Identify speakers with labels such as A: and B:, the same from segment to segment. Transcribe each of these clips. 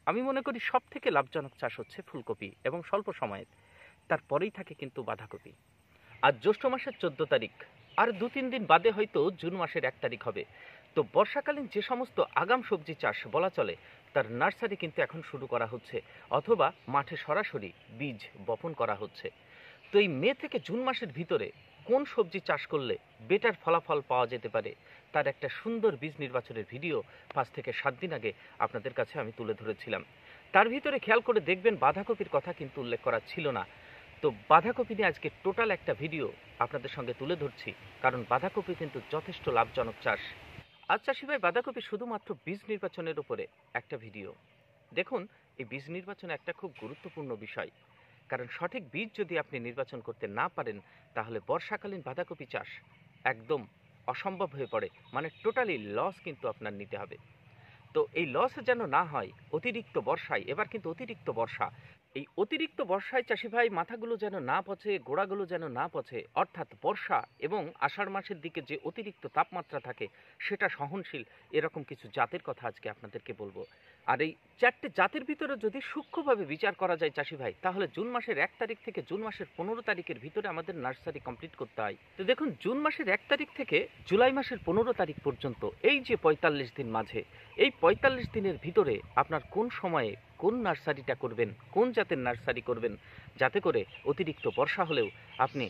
A: আমি মনে করি সব থেকে লাভজনক চাষ হচ্ছে ফুলকপি এবং স্বল্প সময়ের। তারপরেই থাকে কিন্তু বাঁধাকপি। আজ জ্যৈষ্ঠ মাসের 14 তারিখ, আর 2-3 দিন বাদে হয়তো জুন মাসের 1 তারিখ হবে। তো বর্ষাকালীন যে সমস্ত আগাম সবজি চাষ বলা চলে, তার নার্সারি কিন্তু এখন শুরু করা হচ্ছে, অথবা মাঠে সরাসরি বীজ বপন করা হচ্ছে। তো এই মে থেকে জুন মাসের ভিতরে কোন সবজি চাষ করলে বেটার ফলাফল পাওয়া যেতে পারে, তার একটা সুন্দর বীজ নির্বাচনের ভিডিও 5 থেকে 7 দিন আগে আপনাদের কাছে আমি তুলে ধরেছিলাম। তার ভিতরে খেয়াল করে দেখবেন বাঁধাকপির কথা কিন্তু উল্লেখ করা ছিল না। তো বাঁধাকপি নিয়ে আজকে টোটাল একটা ভিডিও আপনাদের সঙ্গে তুলে ধরছি, কারণ বাঁধাকপি কিন্তু যথেষ্ট লাভজনক চাষ। আজ চাষি ভাই, বাঁধাকপি শুধুমাত্র বীজ নির্বাচনের উপরে একটা ভিডিও। দেখুন, এই বীজ নির্বাচন একটা খুব গুরুত্বপূর্ণ বিষয়, কারণ সঠিক বীজ যদি আপনি নির্বাচন করতে না পারেন, তাহলে বর্ষাকালীন বাঁধাকপি চাষ একদম অসম্ভব হয়ে পড়ে, মানে টোটালি লস কিন্তু আপনার নিতে হবে। তো এই লস যেন না হয় অতিরিক্ত বর্ষায়, এবার কিন্তু অতিরিক্ত বর্ষা, এই অতিরিক্ত বর্ষায় চাষি ভাই মাথাগুলো যেন না পচে, গোড়াগুলো যেন না পচে, অর্থাৎ বর্ষা এবং আষাঢ় মাসের দিকে যে অতিরিক্ত তাপমাত্রা থাকে সেটা সহনশীল, এরকম কিছু জাতের কথা আজকে আপনাদেরকে বলবো। আর এই 4টে জাতের ভিতরে যদি সূক্ষ্মভাবে বিচার করা যায় চাষি ভাই, তাহলে জুন মাসের 1 তারিখ থেকে জুন মাসের 15 তারিখের ভিতরে আমাদের নার্সারি কমপ্লিট করতে হয়। তো দেখুন, জুন মাসের 1 তারিখ থেকে জুলাই মাসের 15 তারিখ পর্যন্ত এই যে 45 দিন মাঝে, এই 45 দিনের ভিতরে আপনার কোন সময়ে কোন নার্সারিটা করবেন, কোন জাতের নার্সারি করবেন, যাতে করে অতিরিক্ত বর্ষা হলেও আপনি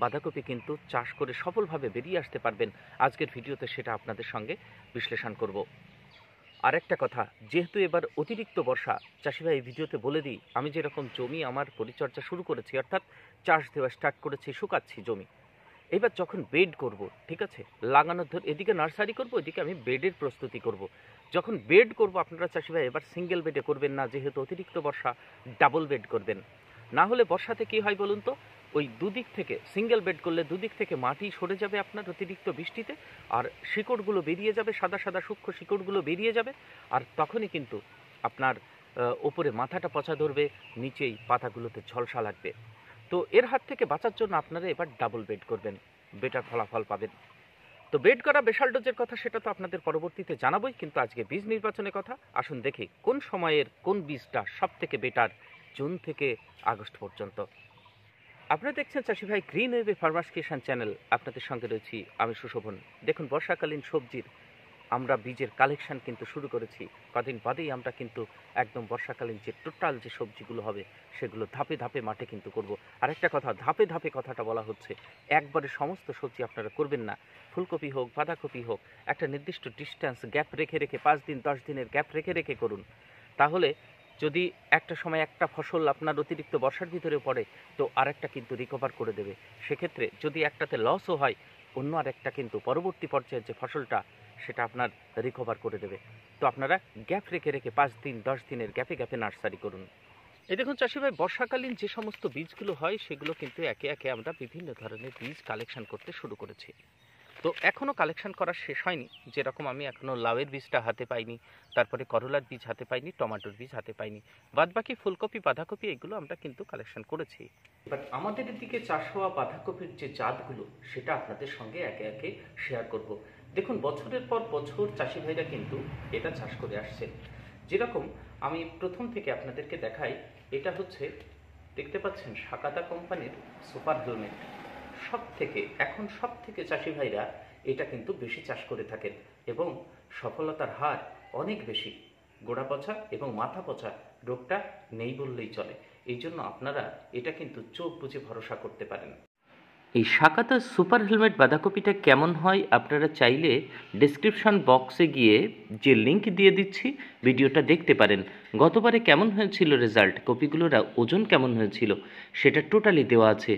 A: বাঁধাকপি কিন্তু চাষ করে সফলভাবে বেরিয়ে আসতে পারবেন। আজকের ভিডিওতে সেটা আপনাদের সঙ্গে বিশ্লেষণ করব। আরেকটা কথা, যেহেতু এবার অতিরিক্ত বর্ষা, চাষি ভাই এই ভিডিওতে বলে দিই, আমি যেরকম জমি আমার পরিচর্যা শুরু করেছি, অর্থাৎ চাষ দেওয়া স্টার্ট করেছি, শুকাচ্ছি জমি, এবার যখন বেড করব, ঠিক আছে, লাগানোর ধর এদিকে নার্সারি করব, এদিকে আমি বেডের প্রস্তুতি করব। যখন বেড করব আপনারা চাষি ভাই এবার সিঙ্গেল বেডে করবেন না, যেহেতু অতিরিক্ত বর্ষা, ডাবল বেড করবেন। না হলে বর্ষাতে কি হয় বলুন তো, ওই দুদিক থেকে সিঙ্গেল বেড করলে দুদিক থেকে মাটি সরে যাবে আপনার অতিরিক্ত বৃষ্টিতে, আর শিকড়গুলো বেরিয়ে যাবে, সাদা সাদা সূক্ষ্ম শিকড়গুলো বেরিয়ে যাবে, আর তখনই কিন্তু আপনার ওপরে মাথাটা পচা ধরবে, নিচেই পাতাগুলোতে ঝলসা লাগবে। তো এর হাত থেকে বাঁচার জন্য আপনারা এবার ডাবল বেড করবেন, বেটার ফলাফল পাবেন। তো বেড করা বেশাল ডোজের কথা সেটা তো আপনাদের পরবর্তীতে জানাবোই, কিন্তু আজকে বীজ নির্বাচনের কথা আসুন দেখি কোন সময়ের কোন বীজটা সব থেকে বেটার জুন থেকে আগস্ট পর্যন্ত। আপনারা দেখছেন চাষি ভাই green wave farmers creation channel, আপনাদের সঙ্গে রয়েছি আমি সুশোভন। দেখুন, বর্ষাকালীন সবজির আমরা বীজের কালেকশন কিন্তু শুরু করেছি, কদিন বাদেই আমরা কিন্তু একদম বর্ষাকালীন যে টোটাল যে সবজিগুলো হবে সেগুলো ধাপে ধাপে মাঠে কিন্তু করব। আরেকটা কথা, ধাপে ধাপে কথাটা বলা হচ্ছে, একবারে সমস্ত সবজি আপনারা করবেন না। ফুলকপি হোক, বাঁধাকপি হোক, একটা নির্দিষ্ট ডিস্ট্যান্স গ্যাপ রেখে রেখে, 5 দিন 10 দিনের গ্যাপ রেখে রেখে করুন। তাহলে যদি একটা সময় একটা ফসল আপনার অতিরিক্ত বর্ষার ভিতরে পড়ে, তো আরেকটা কিন্তু রিকভার করে দেবে। সেক্ষেত্রে যদি একটাতে লসও হয়, অন্য আরেকটা কিন্তু পরবর্তী পর্যায়ে যে ফসলটা সেটা আপনার রিকভার করে দেবে। তো আপনারা গ্যাপ রেখে রেখে 5 দিন 10 দিনের গ্যাপে গ্যাপে নার্সারি করুন। এই দেখুন চাষি ভাই, বর্ষাকালীন যে সমস্ত বীজগুলো হয় সেগুলো কিন্তু একে একে আমরা বিভিন্ন ধরনের বীজ কালেকশন করতে শুরু করেছি। তো এখনও কালেকশন করা শেষ হয়নি, যেরকম আমি এখনও লাউয়ের বীজটা হাতে পাইনি, তারপরে করলার বীজ হাতে পাইনি, টমেটোর বীজ হাতে পাইনি, বাদবাকি ফুলকপি, বাঁধাকপি এগুলো আমরা কিন্তু কালেকশন করেছি। বাট আমাদের দিকে চাষ হওয়া বাঁধাকপির যে জাতগুলো সেটা আপনাদের সঙ্গে একে একে শেয়ার করব। দেখুন, বছরের পর বছর চাষি ভাইরা কিন্তু এটা চাষ করে আসছে। যেরকম আমি প্রথম থেকে আপনাদেরকে দেখাই, এটা হচ্ছে দেখতে পাচ্ছেন সাকাতা কোম্পানির সুপার হেলমেট। এখন সব থেকে চাষি ভাইরা এটা কিন্তু বেশি চাষ করে থাকেন এবং সফলতার হার অনেক বেশি। গোড়া পচা এবং মাথা পচা রোগটা নেই বললেই চলে। এই জন্য আপনারা এটা কিন্তু চোখ বুজে ভরসা করতে পারেন। এই সাকাতা সুপার হেলমেট বাঁধাকপিটা কেমন হয় আপনারা চাইলে ডেসক্রিপশন বক্সে গিয়ে যে লিংক দিয়ে দিচ্ছি ভিডিওটা দেখতে পারেন। গতবারে কেমন হয়েছিল রেজাল্ট, কপিগুলোর ওজন কেমন হয়েছিল সেটা টোটালি দেওয়া আছে,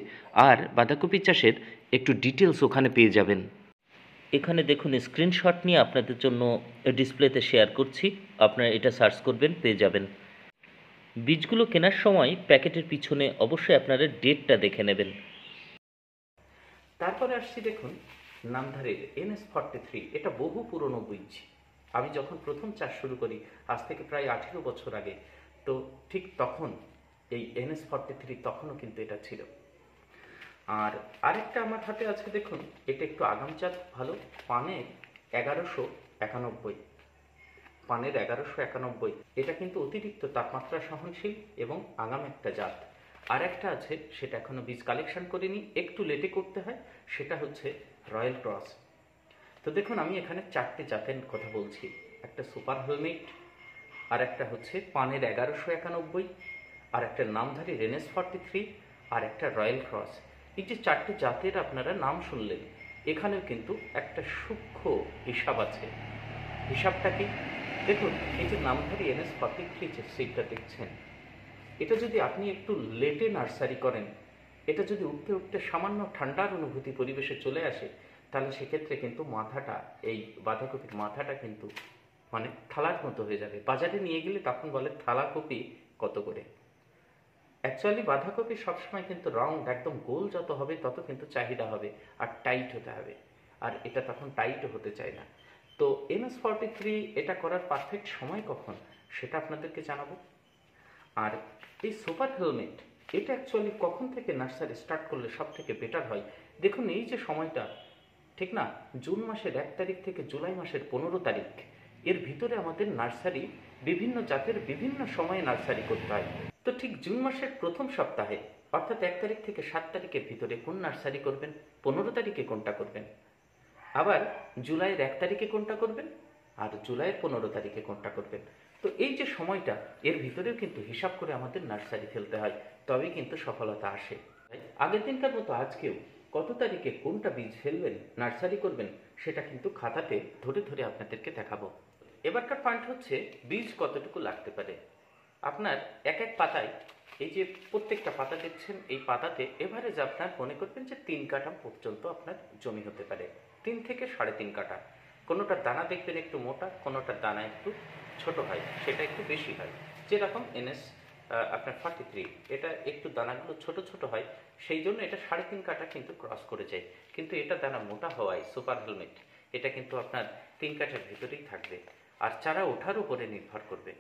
A: আর বাঁধাকপি চাষের একটু ডিটেলস ওখানে পেয়ে যাবেন। এখানে দেখুন স্ক্রিনশট নিয়ে আপনাদের জন্য ডিসপ্লেতে শেয়ার করছি, আপনারা এটা সার্চ করবেন, পেয়ে যাবেন। বীজগুলো কেনার সময় প্যাকেটের পিছনে অবশ্যই আপনারা ডেটটা দেখে নেবেন। তারপরে আসছি দেখুন নামধারের NS43, এটা বহু পুরনো বীজ। আমি যখন প্রথম চাষ শুরু করি, আজ থেকে প্রায় 18 বছর আগে, তো ঠিক তখন এই NS43 তখনও কিন্তু এটা ছিল। আর আরেকটা আমার হাতে আছে দেখুন, এটা একটু আগাম জাত, ভালো, পানে 1191। পানের 1191, এটা কিন্তু অতিরিক্ত তাপমাত্রা সহনশীল এবং আগাম একটা জাত। আর একটা আছে, সেটা এখনো বীজ কালেকশন করিনি, একটু লেটে করতে হয়, সেটা হচ্ছে রয়্যাল ক্রস। তো দেখুন, আমি এখানে 4টে জাতের কথা বলছি। একটা সুপার হেলমেট, আর একটা হচ্ছে পানের 1191, আর একটা নামধারী রেনেস 43, আর একটা রয়্যাল ক্রস। এই যে 4টে জাতের আপনারা নাম শুনলেন, এখানেও কিন্তু একটা সূক্ষ্ম হিসাব আছে। হিসাবটা কি? দেখুন, এই যে নামধারী NS43 যে সিডটা দেখছেন, এটা যদি আপনি একটু লেটে নার্সারি করেন, এটা যদি উঠতে উঠতে সামান্য ঠান্ডার অনুভূতি পরিবেশে চলে আসে, তাহলে সেক্ষেত্রে কিন্তু মাথাটা, এই বাঁধাকপির মাথাটা কিন্তু মানে থালার মতো হয়ে যাবে। বাজারে নিয়ে গেলে তখন বলে থালা কপি কত করে। অ্যাকচুয়ালি বাঁধাকপি সবসময় কিন্তু রাউন্ড, একদম গোল যত হবে তত কিন্তু চাহিদা হবে, আর টাইট হতে হবে। আর এটা তখন টাইটও হতে চায় না। তো NS43 এটা করার পারফেক্ট সময় কখন, সেটা আপনাদেরকে জানাবো। আর এই সুপার হেলমেট, এটা অ্যাকচুয়ালি কখন থেকে নার্সারি স্টার্ট করলে সব থেকে বেটার হয়? দেখুন, এই যে সময়টা, ঠিক না, জুন মাসের 1 তারিখ থেকে জুলাই মাসের 15 তারিখ, এর ভিতরে আমাদের নার্সারি বিভিন্ন জাতের বিভিন্ন সময়ে নার্সারি করতে হয়। তো ঠিক জুন মাসের প্রথম সপ্তাহে, অর্থাৎ 1 তারিখ থেকে 7 তারিখের ভিতরে কোন নার্সারি করবেন, 15 তারিখে কোনটা করবেন, আবার জুলাইয়ের 1 তারিখে কোনটা করবেন, আর জুলাইয়ের 15 তারিখে কোনটা করবেন। তো এই যে সময়টা, এর ভিতরেও কিন্তু হিসাব করে আমাদের নার্সারি ফেলতে হয়, তবেই কিন্তু সফলতা আসে। আগের দিনকার মতো আজকেও কত তারিখে কোনটা বীজ ফেলবেন, নার্সারি করবেন, সেটা কিন্তু খাতাতে ধরে ধরে আপনাদেরকে দেখাবো। এবারকার পয়েন্ট হচ্ছে বীজ কতটুকু লাগতে পারে। আপনার এক এক পাতায়, এই যে প্রত্যেকটা পাতা দেখছেন, এই পাতাতে এভারেজ আপনার মনে করবেন যে 3 কাঠা পর্যন্ত আপনার জমি হতে পারে, 3 থেকে 3.5 কাঠা। কোনোটার দানা দেখবেন একটু মোটা, কোনোটার দানা একটু ছোট হয়, সেটা একটু বেশি হয়। যেরকম আপনার 43, এটা একটু দানাগুলো ছোট ছোট হয়, সেই জন্য এটা 3.5 কাঠা কিন্তু ক্রস করে যায়। কিন্তু এটা দানা মোটা হওয়ায় সুপার হেলমেট, এটা কিন্তু আপনার 3 কাঠার ভিতরেই থাকবে, আর চারা ওঠার উপরে নির্ভর করবে।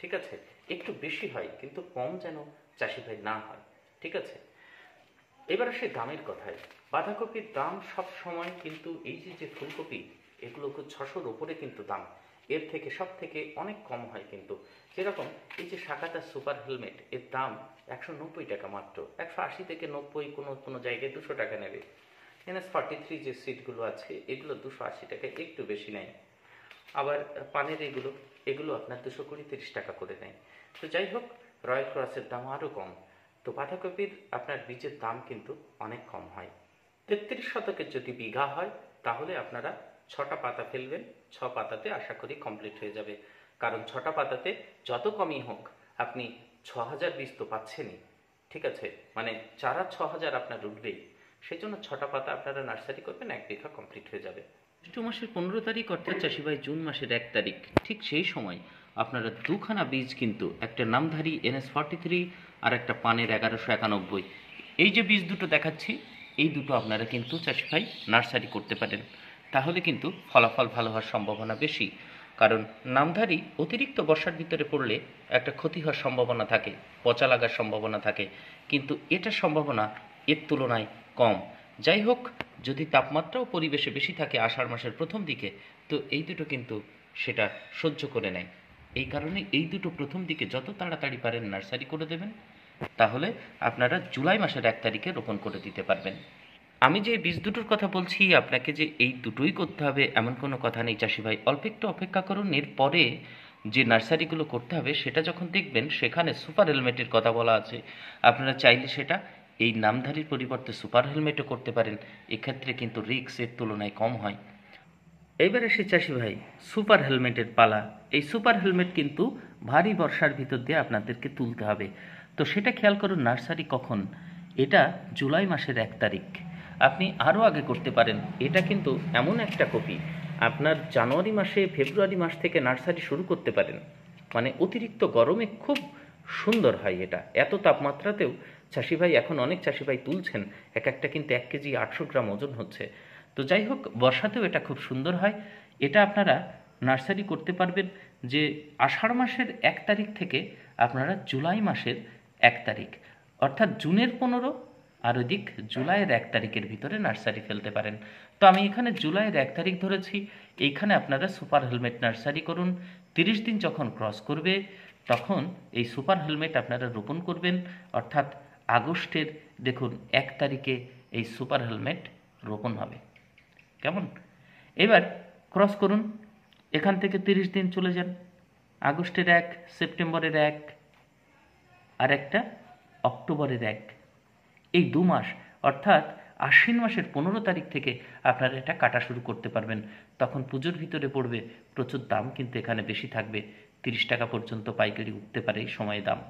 A: ঠিক আছে, একটু বেশি হয়, কিন্তু কম যেন চাষি ভাই না হয়। ঠিক আছে, এবার আসে দামের কথায়। বাঁধাকপির দাম সব সময় কিন্তু, এই যে ফুলকপি, এগুলো 600-র উপরে কিন্তু দাম, এর থেকে সব থেকে অনেক কম হয় কিন্তু। যেরকম এই যে শাকাতা সুপার হেলমেট, এর দাম 190 টাকা মাত্র, 180 থেকে 90, কোনো কোনো জায়গায় 200 টাকা নেবে। NS43 যে সিটগুলো আছে, এগুলো 280 টাকা, একটু বেশি নেয়। আবার পানের এগুলো আপনার 220-30 টাকা করে নেয়। তো যাই হোক, রয়্যাল ক্রসের দাম আরও কম। তো বাঁধাকপির আপনার বীজের দাম কিন্তু অনেক কম হয়। 33 শতকের যদি বিঘা হয়, তাহলে আপনারা 6টা পাতা ফেলবেন, 6 পাতাতে আশা করি কমপ্লিট হয়ে যাবে। কারণ 6টা পাতাতে যত কমই হোক, আপনি 6000 বীজ তো পাচ্ছেনই। ঠিক আছে, মানে চারা 6000 আপনার উঠবেই। সেই জন্য 6টা পাতা আপনারা নার্সারি করবেন, 1 বিঘা কমপ্লিট হয়ে যাবে। জ্যৈষ্ঠ মাসের 15 তারিখ, অর্থাৎ চাষি ভাই জুন মাসের 1 তারিখ, ঠিক সেই সময় আপনারা 2খানা বীজ কিন্তু, একটা নামধারী NS43 আর একটা পানের 1191, এই যে বীজ দুটো দেখাচ্ছি, এই দুটো আপনারা কিন্তু চাষি ভাই নার্সারি করতে পারেন। তাহলে কিন্তু ফলাফল ভালো হওয়ার সম্ভাবনা বেশি। কারণ নামধারী অতিরিক্ত বর্ষার ভিতরে পড়লে একটা ক্ষতি হওয়ার সম্ভাবনা থাকে, পচা লাগার সম্ভাবনা থাকে, কিন্তু এটার সম্ভাবনা এর তুলনায় কম। যাই হোক, যদি তাপমাত্রাও পরিবেশে বেশি থাকে আষাঢ় মাসের প্রথম দিকে, তো এই দুটো কিন্তু সেটা সহ্য করে নেয়। এই কারণে এই দুটো প্রথম দিকে যত তাড়াতাড়ি পারেন নার্সারি করে দেবেন, তাহলে আপনারা জুলাই মাসের 1 তারিখে রোপণ করে দিতে পারবেন। আমি যে বীজ দুটোর কথা বলছি আপনাকে, যে এই দুটোই করতে হবে এমন কোনো কথা নেই চাষি ভাই। অল্প একটু অপেক্ষা করুন, এরপরে যে নার্সারিগুলো করতে হবে সেটা যখন দেখবেন, সেখানে সুপার হেলমেটের কথা বলা আছে। আপনারা চাইলে সেটা এই নামধারীর পরিবর্তে সুপার হেলমেটও করতে পারেন। এক্ষেত্রে কিন্তু রিস্কের তুলনায় কম হয়। এইবার আসি চাষি ভাই, সুপার হেলমেটের পালা। এই সুপার হেলমেট কিন্তু ভারী বর্ষার ভিতর দিয়ে আপনাদেরকে তুলতে হবে। তো সেটা খেয়াল করুন, নার্সারি কখন। এটা জুলাই মাসের 1 তারিখ। আপনি আরও আগে করতে পারেন। এটা কিন্তু এমন একটা কপি, আপনার জানুয়ারি মাসে, ফেব্রুয়ারি মাস থেকে নার্সারি শুরু করতে পারেন। মানে অতিরিক্ত গরমে খুব সুন্দর হয় এটা। এত তাপমাত্রাতেও চাষি ভাই, এখন অনেক চাষি ভাই তুলছেন, এক একটা কিন্তু 1 কেজি 800 গ্রাম ওজন হচ্ছে। তো যাই হোক, বর্ষাতেও এটা খুব সুন্দর হয়। এটা আপনারা নার্সারি করতে পারবেন যে আষাঢ় মাসের 1 তারিখ থেকে আপনারা জুলাই মাসের 1 তারিখ, অর্থাৎ জুনের 15 আর ওদিক জুলাইয়ের 1 তারিখের ভিতরে নার্সারি ফেলতে পারেন। তো আমি এখানে জুলাইয়ের 1 তারিখ ধরেছি। এইখানে আপনারা সুপার হেলমেট নার্সারি করুন, 30 দিন যখন ক্রস করবে তখন এই সুপার হেলমেট আপনারা রোপণ করবেন, অর্থাৎ আগস্টের দেখুন 1 তারিখে এই সুপার হেলমেট রোপণ হবে। কেমন? এবার ক্রস করুন, এখান থেকে 30 দিন চলে যান, আগস্টের 1, সেপ্টেম্বরের 1, আর একটা অক্টোবরের 1, এই 2 মাস, অর্থাৎ আশ্বিন মাসের 15 তারিখ থেকে আপনারা এটা কাটা শুরু করতে পারবেন। তখন পুজোর ভিতরে পড়বে, প্রচুর দাম কিন্তু এখানে বেশি থাকবে, 30 টাকা পর্যন্ত পাইকারি উঠতে পারে এই সময়ে দাম।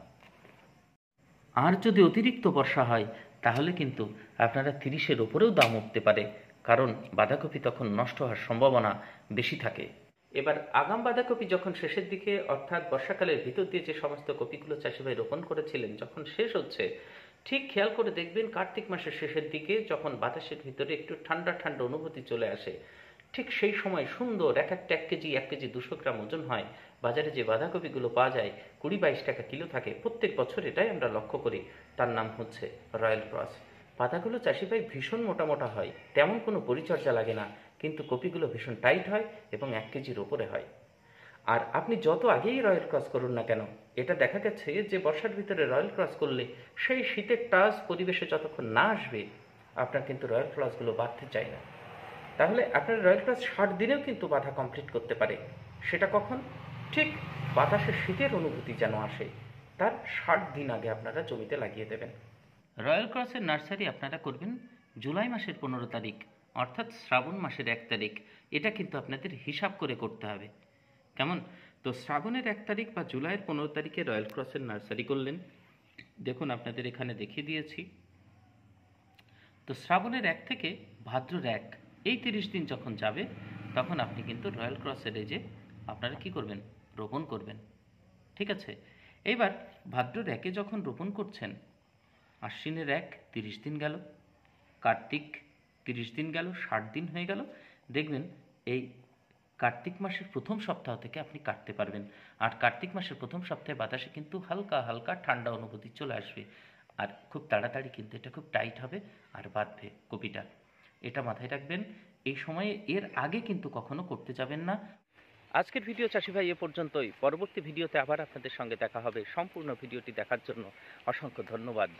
A: আর যদি অতিরিক্ত বর্ষা হয় তাহলে কিন্তু আপনারা 30-এর ওপরেও দাম উঠতে পারে, কারণ বাঁধাকপি তখন নষ্ট হওয়ার সম্ভাবনা বেশি থাকে। এবার আগাম বাঁধাকপি যখন শেষের দিকে, অর্থাৎ বর্ষাকালের ভিতর দিয়ে যে সমস্ত কপিগুলো চাষিভাই রোপণ করেছিলেন যখন শেষ হচ্ছে, ঠিক খেয়াল করে দেখবেন কার্তিক মাসের শেষের দিকে যখন বাতাসের ভিতরে একটু ঠান্ডা ঠান্ডা অনুভূতি চলে আসে, ঠিক সেই সময় সুন্দর এক একটা 1 কেজি 1 কেজি 200 গ্রাম ওজন হয়। বাজারে যে বাঁধাকপিগুলো পাওয়া যায় 20-22 টাকা কিলো থাকে, প্রত্যেক বছর এটাই আমরা লক্ষ্য করি। তার নাম হচ্ছে রয়্যাল ক্রস। পাতাগুলো চাষিভাই ভীষণ মোটা মোটা হয়, তেমন কোনো পরিচর্যা লাগে না, কিন্তু কপিগুলো ভীষণ টাইট হয় এবং 1 কেজির ওপরে হয়। আর আপনি যত আগেই রয়্যাল ক্রস করুন না কেন, এটা দেখা গেছে যে বর্ষার ভিতরে রয়্যাল ক্রস করলে সেই শীতের টাচ পরিবেশে যতক্ষণ না আসবে আপনার কিন্তু রয়্যাল ক্রসগুলো বাড়তে চায় না। তাহলে আপনার রয়্যাল ক্রস 60 দিনেও কিন্তু বাঁধা কমপ্লিট করতে পারে। সেটা কখন? ঠিক বাতাসের শীতের অনুভূতি যেন আসে, তার 60 দিন আগে আপনারা জমিতে লাগিয়ে দেবেন। রয়্যাল ক্রসের নার্সারি আপনারা করবেন জুলাই মাসের 15 তারিখ, অর্থাৎ শ্রাবণ মাসের 1 তারিখ। এটা কিন্তু আপনাদের হিসাব করে করতে হবে। কেমন? তো শ্রাবণের 1 তারিখ বা জুলাইয়ের 15 তারিখে রয়্যাল ক্রসের নার্সারি করলেন, দেখুন আপনাদের এখানে দেখিয়ে দিয়েছি। তো শ্রাবণের 1 থেকে ভাদ্রর 1, এই 30 দিন যখন যাবে তখন আপনি কিন্তু রয়্যাল ক্রসের এই যে আপনারা কি করবেন, রোপণ করবেন। ঠিক আছে? এইবার ভাদ্রর 1-এ যখন রোপণ করছেন, আশ্বিনের 1 30 দিন গেল, কার্তিক 30 দিন গেল, 60 দিন হয়ে গেল। দেখবেন এই কার্তিক মাসের প্রথম সপ্তাহ থেকে আপনি কাটতে পারবেন। আর কার্তিক মাসের প্রথম সপ্তাহে বাতাসে কিন্তু হালকা হালকা ঠান্ডা অনুভূতি চলে আসবে, আর খুব তাড়াতাড়ি কিন্তু এটা খুব টাইট হবে আর বাঁধবে কপিটা। এটা মাথায় রাখবেন। এই সময়ে এর আগে কিন্তু কখনো করতে যাবেন না। আজকের ভিডিও চাষি ভাই এ পর্যন্তই। পরবর্তী ভিডিওতে আবার আপনাদের সঙ্গে দেখা হবে। সম্পূর্ণ ভিডিওটি দেখার জন্য অসংখ্য ধন্যবাদ।